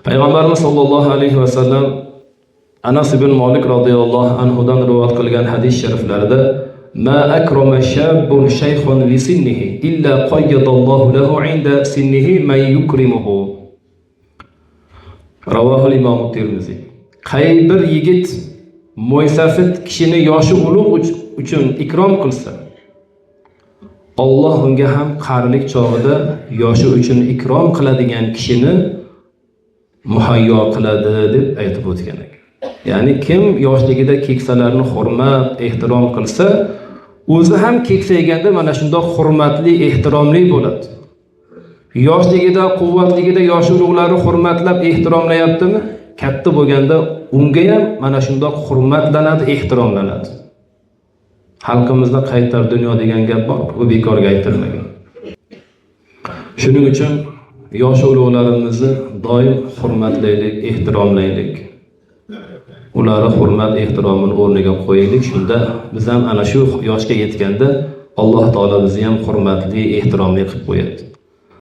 Payg'ambarimiz sollallohu alayhi va sallam Anas ibn Malik radhiyallohu anhudan rivoyat qilgan hadis shariflarida ma akrama shabbun shaykhun li sinnihi illa qayyadallohu lahu 'inda sinnihi man yukrimuhu. Ravohul Imom Termiziy. Qay bir yigit mo'ysafid kishini yoshi ulug' uchun ikrom qilsa, Alloh unga ham qarilik chog'ida yoshi uchun ikrom qiladigan kishini muhayyo qiladi deb aytib o'tgan ekan. Ya'ni kim yoshligida keksalarni hurmat, ehtirom qilsa, o'zi ham keksayganda mana shunday hurmatli, ehtiromli bo'ladi. Yoshligida, quvvatligida yosh ulug'larni hurmatlab, ehtiromlayaptimi? Katta bo'lganda unga ham mana shunday hurmatlanadi, ehtiromlanadi. Xalqimizda qaytar dunyo degan gap bor, bu bekorga aytilmagan. Shuning uchun yosh ulug'larimizni doim hurmatlaylik, ehtiromlaylik. Ularni hurmat, ehtiromini o'rniga qo'yaylik. Shunda biz ham ana shu yoshga yetganda Alloh taolo bizni ham hurmatli, ehtiromli qilib qo'yadi.